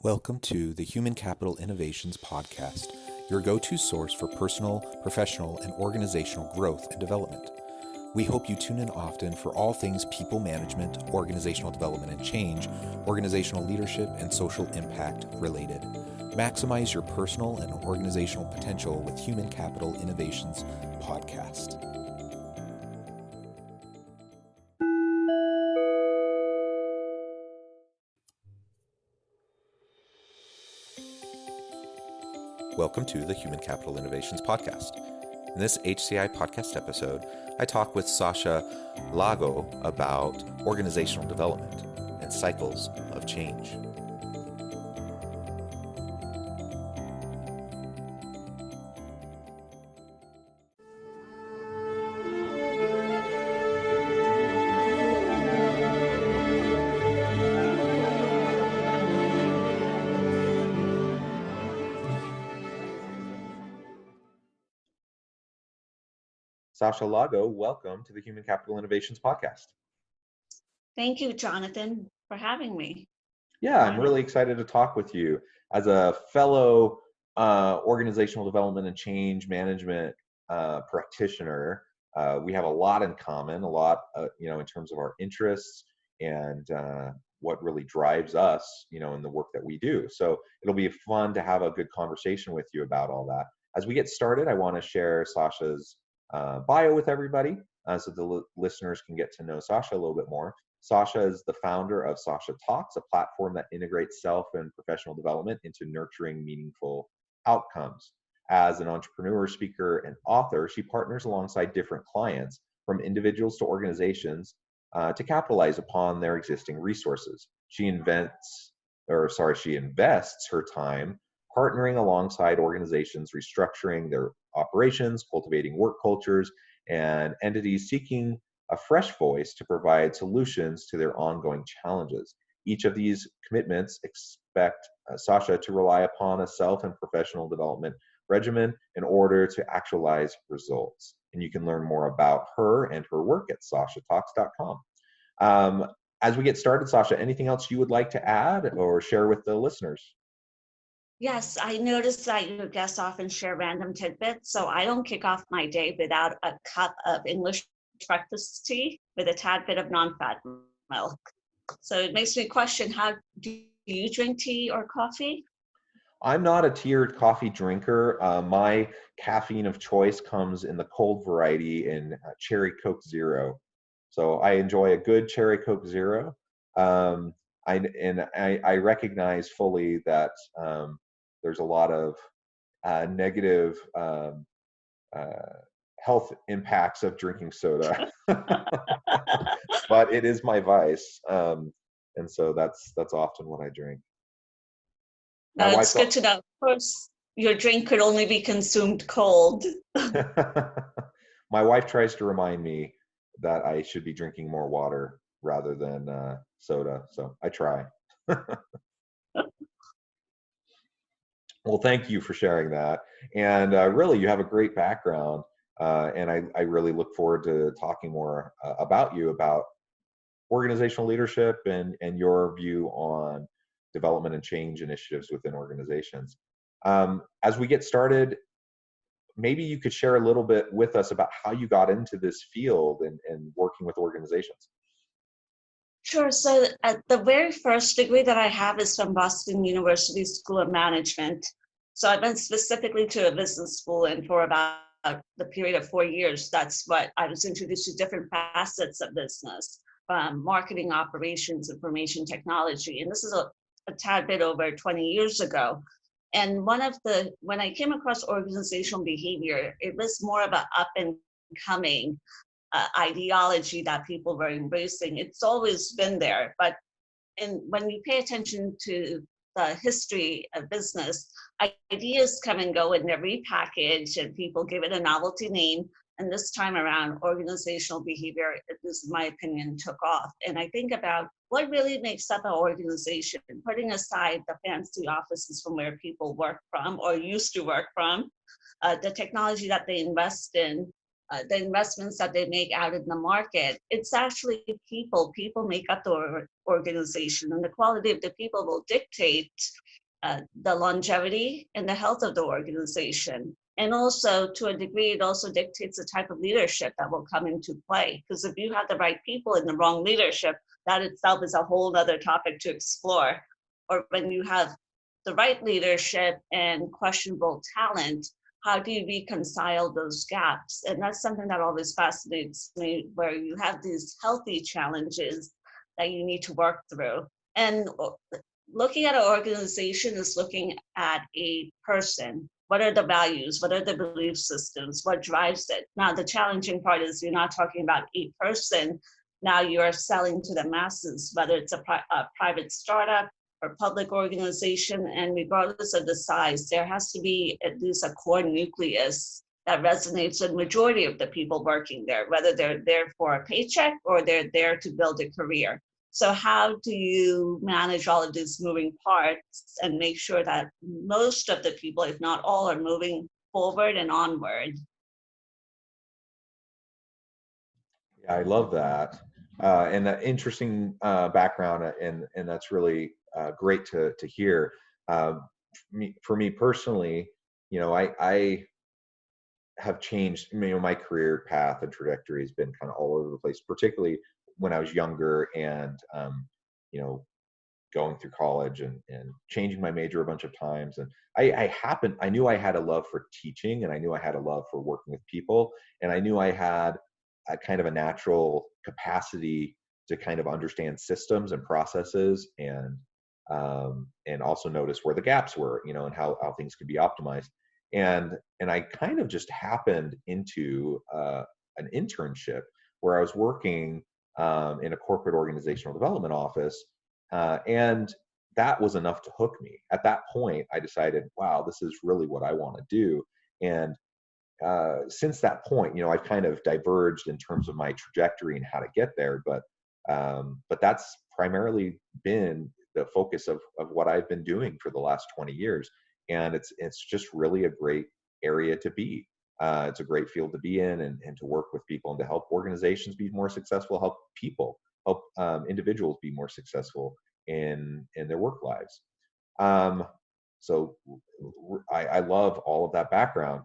Welcome to the Human Capital Innovations Podcast, your go-to source for personal, professional, and organizational growth and development. We hope you tune in often for all things people management, organizational development and change, organizational leadership, and social impact related. Maximize your personal and organizational potential with Human Capital Innovations Podcast. Welcome to the Human Capital Innovations Podcast. In this HCI podcast episode, I talk with Sasha Laghonh about organizational development and cycles of change. Sasha Laghonh, welcome to the Human Capital Innovations Podcast. Thank you, Jonathan, for having me. Yeah, I'm really excited to talk with you. As a fellow organizational development and change management practitioner, we have a lot in common, in terms of our interests and what really drives us, in the work that we do. So it'll be fun to have a good conversation with you about all that. As we get started, I want to share Sasha's bio with everybody so the listeners can get to know Sasha a little bit more. Sasha is the founder of Sasha Talks, a platform that integrates self and professional development into nurturing meaningful outcomes. As an entrepreneur, speaker, and author, she partners alongside different clients, from individuals to organizations, to capitalize upon their existing resources. She invests her time partnering alongside organizations, restructuring their operations, cultivating work cultures, and entities seeking a fresh voice to provide solutions to their ongoing challenges. Each of these commitments expect Sasha to rely upon a self and professional development regimen in order to actualize results. And you can learn more about her and her work at sashatalks.com. As we get started, Sasha, anything else you would like to add or share with the listeners? Yes, I noticed that your guests often share random tidbits, so I don't kick off my day without a cup of English breakfast tea with a tad bit of non-fat milk. So it makes me question, how do you drink tea or coffee? I'm not a tiered coffee drinker. My caffeine of choice comes in the cold variety in Cherry Coke Zero. So I enjoy a good Cherry Coke Zero. I recognize fully that there's a lot of negative health impacts of drinking soda, but it is my vice, and so that's often what I drink. It's good to know. Of course, your drink could only be consumed cold. My wife tries to remind me that I should be drinking more water rather than soda, so I try. Well, thank you for sharing that. And really, you have a great background, and I really look forward to talking more about you, about organizational leadership and your view on development and change initiatives within organizations. As we get started, maybe you could share a little bit with us about how you got into this field and working with organizations. Sure. So the very first degree that I have is from Boston University School of Management. So I went specifically to a business school, and for about the period of 4 years, that's what I was introduced to, different facets of business, marketing, operations, information technology. And this is a tad bit over 20 years ago. And when I came across organizational behavior, it was more of an up and coming ideology that people were embracing. It's always been there, but when you pay attention to the history of business, ideas come and go and they're repackaged and people give it a novelty name. And this time around, organizational behavior, this, in my opinion, took off. And I think about what really makes up an organization, putting aside the fancy offices from where people work from or used to work from, the technology that they invest in, the investments that they make out in the market. It's actually people. People make up the organization, and the quality of the people will dictate the longevity and the health of the organization. And also, to a degree, it also dictates the type of leadership that will come into play. Because if you have the right people in the wrong leadership, that itself is a whole other topic to explore. Or when you have the right leadership and questionable talent, how do you reconcile those gaps? And that's something that always fascinates me, where you have these healthy challenges that you need to work through. And looking at an organization is looking at a person. What are the values? What are the belief systems? What drives it? Now, the challenging part is you're not talking about a person. Now you're selling to the masses, whether it's a private startup or public organization, and regardless of the size, there has to be at least a core nucleus that resonates with the majority of the people working there, whether they're there for a paycheck or they're there to build a career. So how do you manage all of these moving parts and make sure that most of the people, if not all, are moving forward and onward? Yeah, I love that. And that interesting background, and that's really great to hear. For me personally, I have changed. My career path and trajectory has been kind of all over the place, particularly when I was younger and you know going through college and changing my major a bunch of times. And I knew I had a love for teaching, and I knew I had a love for working with people, and I knew I had a kind of a natural capacity to kind of understand systems and processes, and also notice where the gaps were, and how things could be optimized. And I kind of just happened into an internship where I was working in a corporate organizational development office, and that was enough to hook me. At that point, I decided, wow, this is really what I want to do. And since that point, I've kind of diverged in terms of my trajectory and how to get there. But that's primarily been the focus of what I've been doing for the last 20 years. And it's just really a great area to be. It's a great field to be in, and to work with people and to help organizations be more successful, help individuals be more successful in their work lives. Um, so I love all of that background.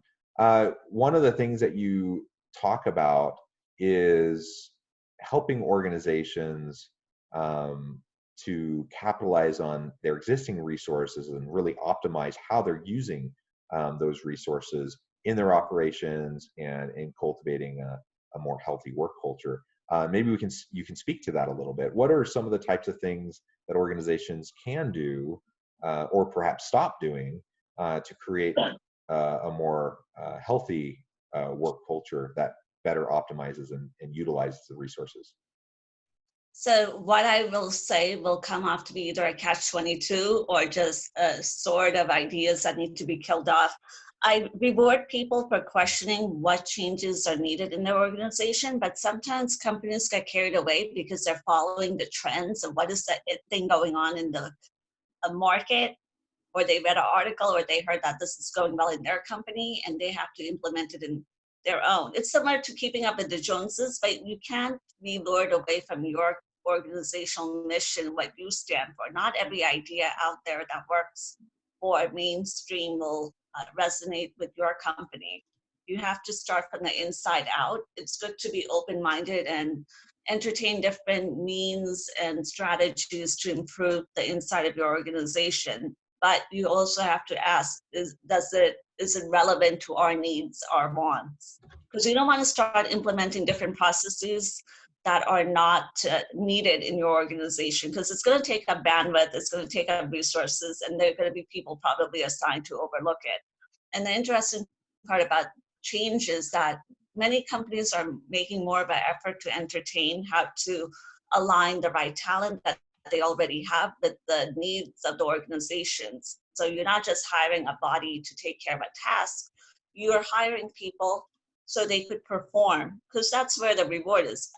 One of the things that you talk about is helping organizations to capitalize on their existing resources and really optimize how they're using those resources in their operations and in cultivating a more healthy work culture. Maybe you can speak to that a little bit. What are some of the types of things that organizations can do, or perhaps stop doing, to create a more healthy work culture that better optimizes and utilizes the resources? So what I will say will come off to be either a catch-22 or just a sort of ideas that need to be killed off. I reward people for questioning what changes are needed in their organization, but sometimes companies get carried away because they're following the trends of what is the thing going on in the market, or they read an article, or they heard that this is going well in their company and they have to implement it in their own. It's similar to keeping up with the Joneses, but you can't be lured away from your organizational mission, what you stand for. Not every idea out there that works for mainstream will resonate with your company. You have to start from the inside out. It's good to be open-minded and entertain different means and strategies to improve the inside of your organization. But you also have to ask, is it relevant to our needs, our wants? Because you don't want to start implementing different processes that are not needed in your organization, because it's going to take up bandwidth, it's going to take up resources, and there are going to be people probably assigned to overlook it. And the interesting part about change is that many companies are making more of an effort to entertain how to align the right talent that they already have with the needs of the organizations. So you're not just hiring a body to take care of a task, you're hiring people so they could perform, because that's where the reward is.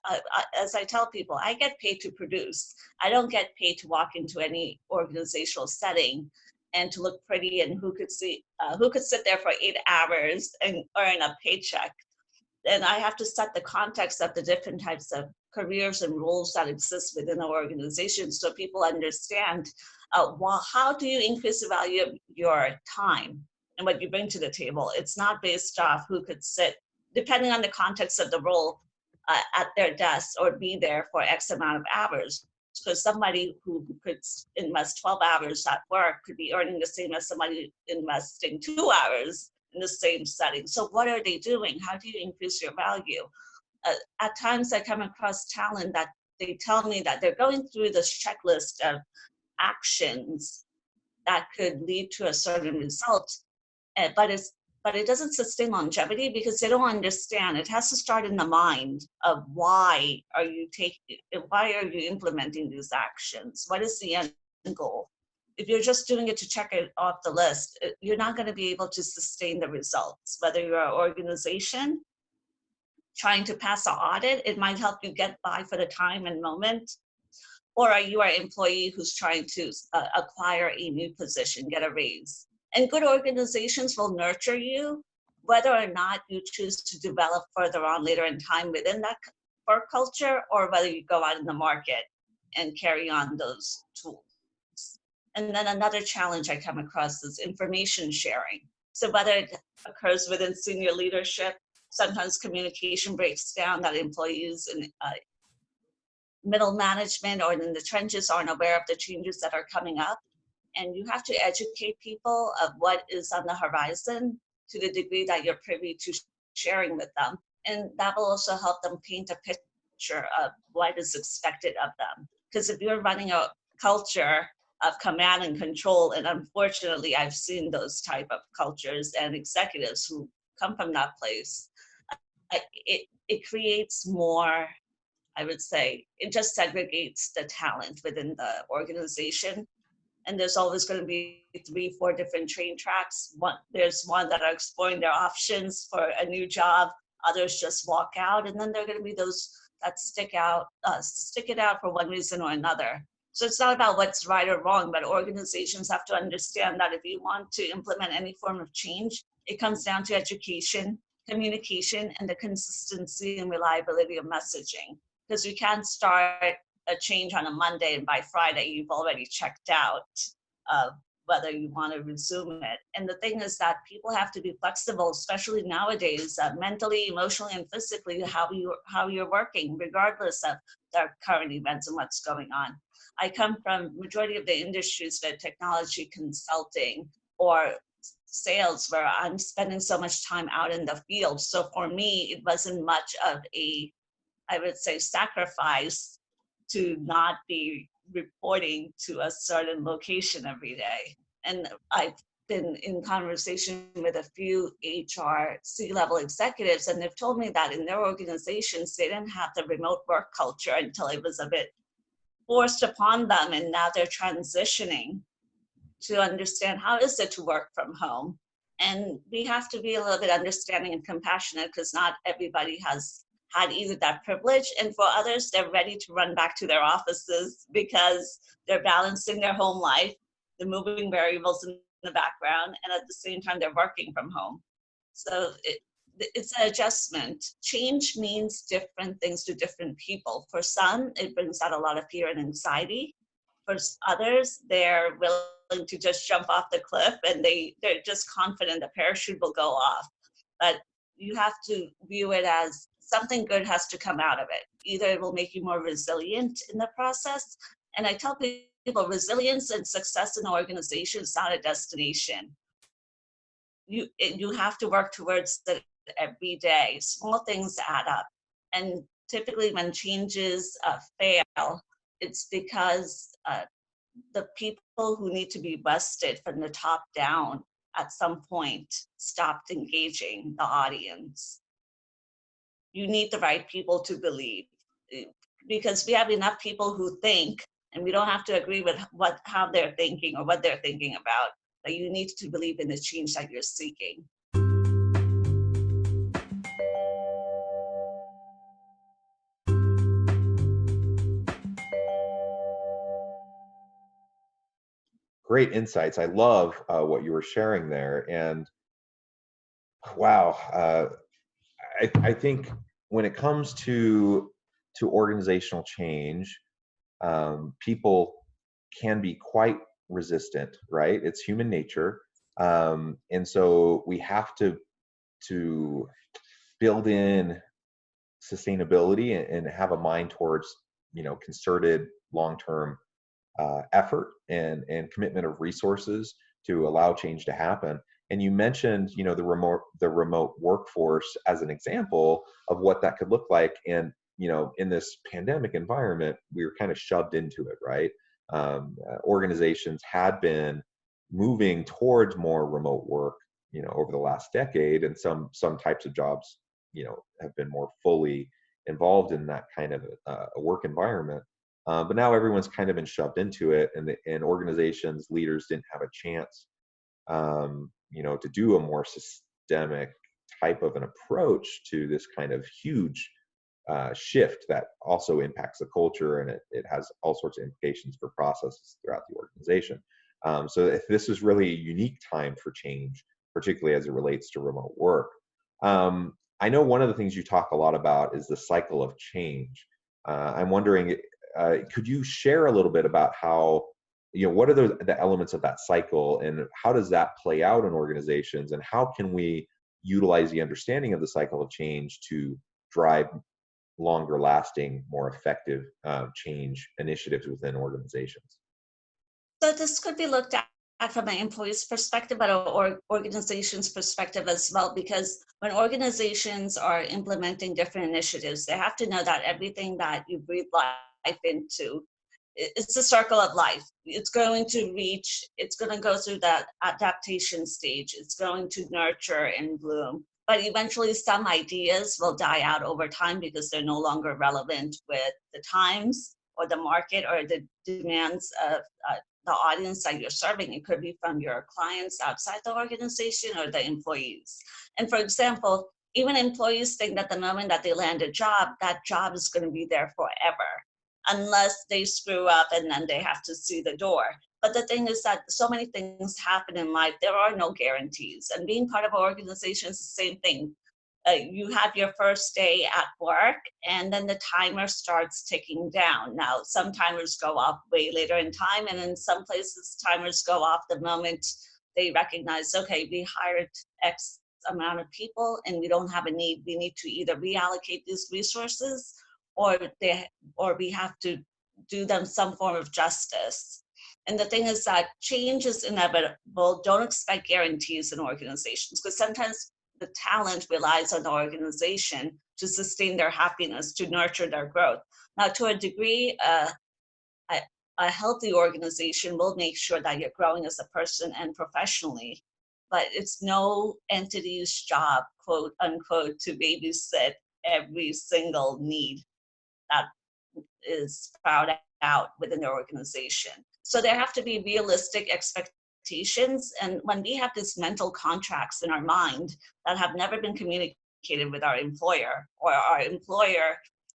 As I tell people, I get paid to produce. I don't get paid to walk into any organizational setting and to look pretty and who could sit there for 8 hours and earn a paycheck. And I have to set the context of the different types of careers and roles that exist within the organization so people understand how do you increase the value of your time and what you bring to the table. It's not based off who could sit, depending on the context of the role, at their desk or be there for X amount of hours. Because somebody who could invest 12 hours at work could be earning the same as somebody investing 2 hours in the same setting. So what are they doing? How do you increase your value? At times I come across talent that they tell me that they're going through this checklist of actions that could lead to a certain result, but it doesn't sustain longevity because they don't understand. It has to start in the mind of why are you implementing these actions? What is the end goal? If you're just doing it to check it off the list, you're not going to be able to sustain the results. Whether you're an organization trying to pass an audit, it might help you get by for the time and moment. Or are you an employee who's trying to acquire a new position, get a raise? And good organizations will nurture you, whether or not you choose to develop further on later in time within that work culture, or whether you go out in the market and carry on those tools. And then another challenge I come across is information sharing. So whether it occurs within senior leadership, sometimes communication breaks down, that employees and middle management or in the trenches aren't aware of the changes that are coming up. And you have to educate people of what is on the horizon to the degree that you're privy to sharing with them. And that will also help them paint a picture of what is expected of them. Because if you're running a culture of command and control, and unfortunately I've seen those type of cultures and executives who come from that place, it creates more, I would say, it just segregates the talent within the organization. And there's always going to be 3-4 different train tracks. There's one that are exploring their options for a new job. Others just walk out. And then there are going to be those that stick it out for one reason or another. So it's not about what's right or wrong, but organizations have to understand that if you want to implement any form of change, it comes down to education, communication, and the consistency and reliability of messaging. Because we can't start a change on a Monday and by Friday you've already checked out whether you want to resume it. And the thing is that people have to be flexible, especially nowadays, mentally, emotionally, and physically, how you're working, regardless of the current events and what's going on. I come from majority of the industries that technology consulting or sales, where I'm spending so much time out in the field. So for me, it wasn't much of a, I would say, sacrifice to not be reporting to a certain location every day. And I've been in conversation with a few HR C-level executives, and they've told me that in their organizations, they didn't have the remote work culture until it was a bit forced upon them. And now they're transitioning to understand how is it to work from home. And we have to be a little bit understanding and compassionate, because not everybody has had either that privilege, and for others, they're ready to run back to their offices because they're balancing their home life, the moving variables in the background, and at the same time, they're working from home. So it's an adjustment. Change means different things to different people. For some, it brings out a lot of fear and anxiety. For others, they're willing to just jump off the cliff, and they're just confident the parachute will go off. But you have to view it as something good has to come out of it. Either it will make you more resilient in the process. And I tell people, resilience and success in an organization is not a destination. You have to work towards it every day. Small things add up. And typically when changes fail, it's because the people who need to be busted from the top down at some point stopped engaging the audience. You need the right people to believe, because we have enough people who think, and we don't have to agree with how they're thinking or what they're thinking about, but you need to believe in the change that you're seeking. Great insights. I love what you were sharing there. And wow, I think when it comes to organizational change, people can be quite resistant, right? It's human nature, and so we have to build in sustainability and have a mind towards concerted long-term effort and commitment of resources to allow change to happen. And you mentioned, the remote workforce as an example of what that could look like. And in this pandemic environment, we were kind of shoved into it, right? Organizations had been moving towards more remote work, over the last decade, and some types of jobs, have been more fully involved in that kind of a work environment. But now everyone's kind of been shoved into it, and organizations, leaders didn't have a chance, to do a more systemic type of an approach to this kind of huge shift that also impacts the culture, and it has all sorts of implications for processes throughout the organization. So if this is really a unique time for change, particularly as it relates to remote work. I know one of the things you talk a lot about is the cycle of change. I'm wondering, could you share a little bit about how, what are the elements of that cycle, and how does that play out in organizations, and how can we utilize the understanding of the cycle of change to drive longer lasting, more effective change initiatives within organizations? So this could be looked at from an employee's perspective, but or organization's perspective as well, because when organizations are implementing different initiatives, they have to know that everything that you breathe life into, it's a circle of life. It's going to go through that adaptation stage. It's going to nurture and bloom. But eventually some ideas will die out over time because they're no longer relevant with the times or the market or the demands of the audience that you're serving. It could be from your clients outside the organization or the employees. And for example, even employees think that the moment that they land a job, that job is going to be there forever, unless they screw up and then they have to see the door. But the thing is that so many things happen in life, there are no guarantees. And being part of an organization is the same thing. You have your first day at work, and then the timer starts ticking down. Now, some timers go off way later in time, and in some places, timers go off the moment they recognize, okay, we hired X amount of people, and we don't have a need. We need to either reallocate these resources, or we have to do them some form of justice. And the thing is that change is inevitable. Don't expect guarantees in organizations, because sometimes the talent relies on the organization to sustain their happiness, to nurture their growth. Now, to a degree, a healthy organization will make sure that you're growing as a person and professionally, but it's no entity's job, quote unquote, to babysit every single need that is sprouted out within the organization. So there have to be realistic expectations. And when we have these mental contracts in our mind that have never been communicated with our employer, or our employer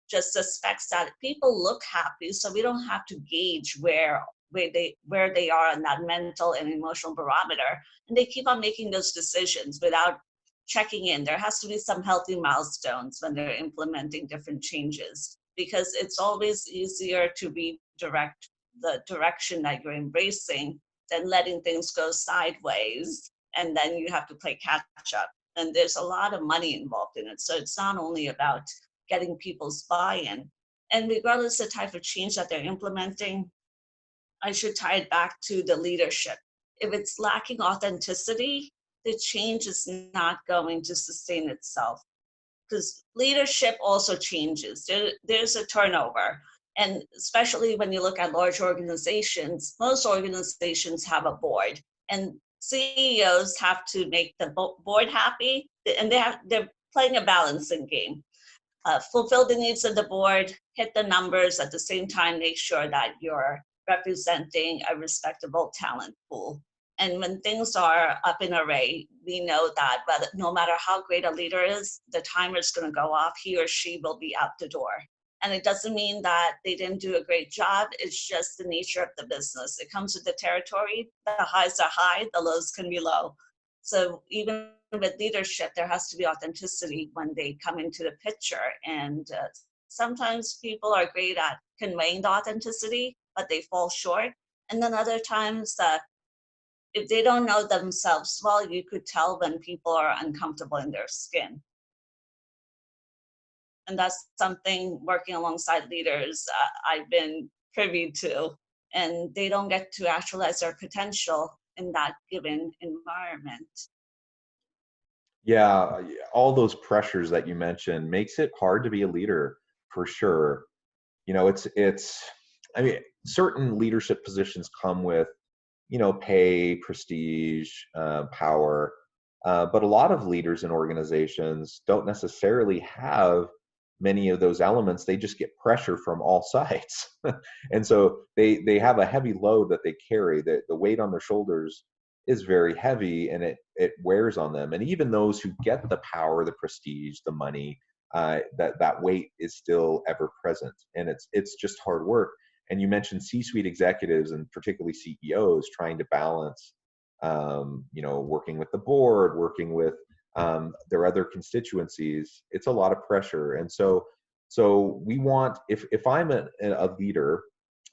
just suspects that people look happy, so we don't have to gauge where they are on that mental and emotional barometer, and they keep on making those decisions without checking in. There has to be some healthy milestones when they're implementing different changes, because it's always easier to redirect the direction that you're embracing than letting things go sideways, and then you have to play catch up. And there's a lot of money involved in it. So it's not only about getting people's buy-in. And regardless of the type of change that they're implementing, I should tie it back to the leadership. If it's lacking authenticity, the change is not going to sustain itself, because leadership also changes. There's a turnover. And especially when you look at large organizations, most organizations have a board, and CEOs have to make the board happy, and they're playing a balancing game. Fulfill the needs of the board, hit the numbers, at the same time make sure that you're representing a respectable talent pool. And when things are up in array, we know that no matter how great a leader is, the timer's going to go off. He or she will be out the door. And it doesn't mean that they didn't do a great job. It's just the nature of the business. It comes with the territory. The highs are high, the lows can be low. So even with leadership, there has to be authenticity when they come into the picture. And sometimes people are great at conveying the authenticity, but they fall short. And then other times, if they don't know themselves well, you could tell when people are uncomfortable in their skin. And that's something working alongside leaders I've been privy to, and they don't get to actualize their potential in that given environment. Yeah, all those pressures that you mentioned makes it hard to be a leader for sure. You know, it's I mean, certain leadership positions come with, you know, pay, prestige, power. But a lot of leaders in organizations don't necessarily have many of those elements. They just get pressure from all sides. And so they have a heavy load that they carry. The weight on their shoulders is very heavy, and it wears on them. And even those who get the power, the prestige, the money, that weight is still ever present. And it's just hard work. And you mentioned C-suite executives and particularly CEOs trying to balance, you know, working with the board, working with their other constituencies. It's a lot of pressure. And so we want, if I'm a leader,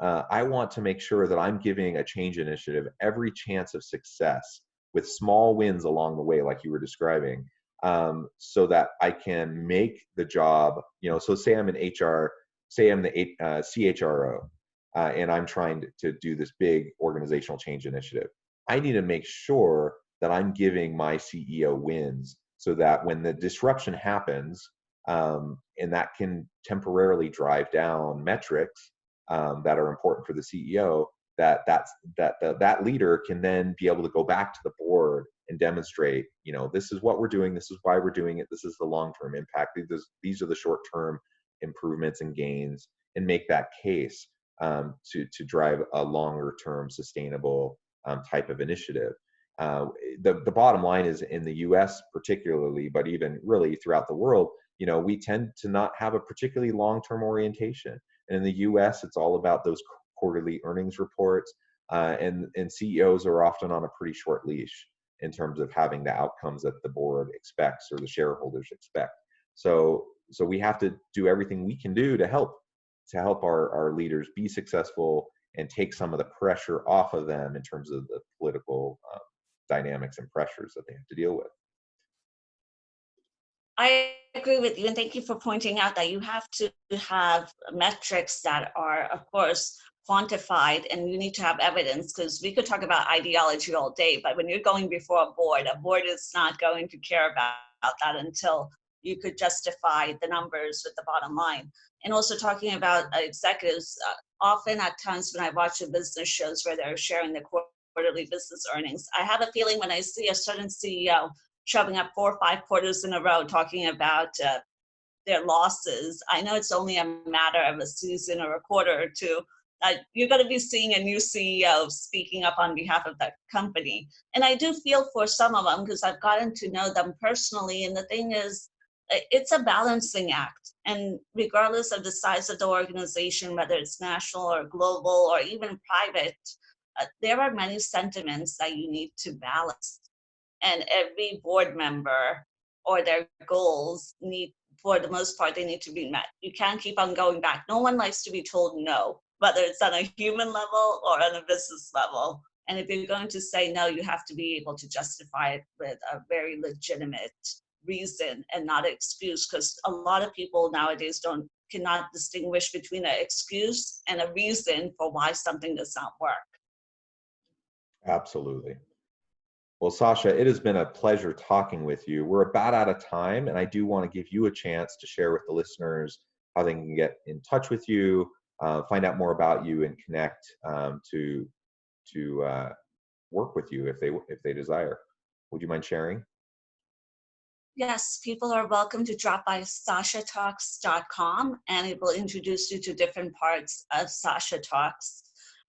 I want to make sure that I'm giving a change initiative every chance of success with small wins along the way, like you were describing, so that I can make the job, you know, so say I'm in HR, say I'm the CHRO, and I'm trying to do this big organizational change initiative. I need to make sure that I'm giving my CEO wins so that when the disruption happens, and that can temporarily drive down metrics that are important for the CEO, that leader can then be able to go back to the board and demonstrate, you know, this is what we're doing, this is why we're doing it, this is the long-term impact, these are the short-term improvements and gains, and make that case to drive a longer-term sustainable type of initiative. The bottom line is, in the U.S. particularly, but even really throughout the world, you know, we tend to not have a particularly long-term orientation. And in the U.S., it's all about those quarterly earnings reports, and CEOs are often on a pretty short leash in terms of having the outcomes that the board expects or the shareholders expect. So we have to do everything we can do to help our leaders be successful and take some of the pressure off of them in terms of the political dynamics and pressures that they have to deal with. I agree with you, and thank you for pointing out that you have to have metrics that are, of course, quantified, and you need to have evidence, because we could talk about ideology all day, but when you're going before a board is not going to care about that until you could justify the numbers with the bottom line. And also talking about executives, often at times when I watch the business shows where they're sharing the quarterly business earnings, I have a feeling when I see a certain CEO shoving up 4 or 5 quarters in a row talking about their losses, I know it's only a matter of a season or a quarter or two. You're going to be seeing a new CEO speaking up on behalf of that company. And I do feel for some of them because I've gotten to know them personally. And the thing is, it's a balancing act. And regardless of the size of the organization, whether it's national or global or even private, there are many sentiments that you need to balance. And every board member or their goals need, for the most part, they need to be met. You can't keep on going back. No one likes to be told no, whether it's on a human level or on a business level. And if you're going to say no, you have to be able to justify it with a very legitimate reason and not an excuse, because a lot of people nowadays cannot distinguish between an excuse and a reason for why something does not work. Absolutely. Well, Sasha, it has been a pleasure talking with you. We're about out of time, and I do want to give you a chance to share with the listeners how they can get in touch with you, find out more about you, and connect to work with you if they desire. Would you mind sharing? Yes, people are welcome to drop by sashatalks.com, and it will introduce you to different parts of Sasha Talks,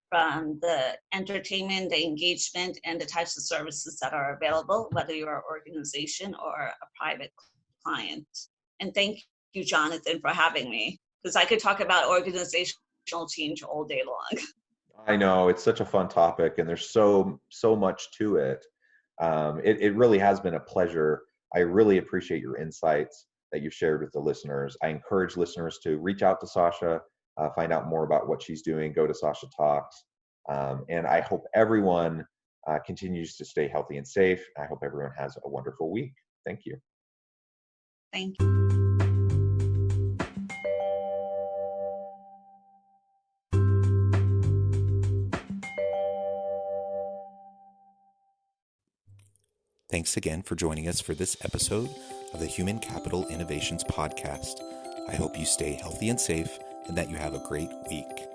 from the entertainment, the engagement, and the types of services that are available, whether you're an organization or a private client. And thank you, Jonathan, for having me, because I could talk about organizational change all day long. I know it's such a fun topic, and there's so much to it. It really has been a pleasure. I really appreciate your insights that you've shared with the listeners. I encourage listeners to reach out to Sasha, find out more about what she's doing, go to Sasha Talks. And I hope everyone continues to stay healthy and safe. I hope everyone has a wonderful week. Thank you. Thank you. Thanks again for joining us for this episode of the Human Capital Innovations Podcast. I hope you stay healthy and safe and that you have a great week.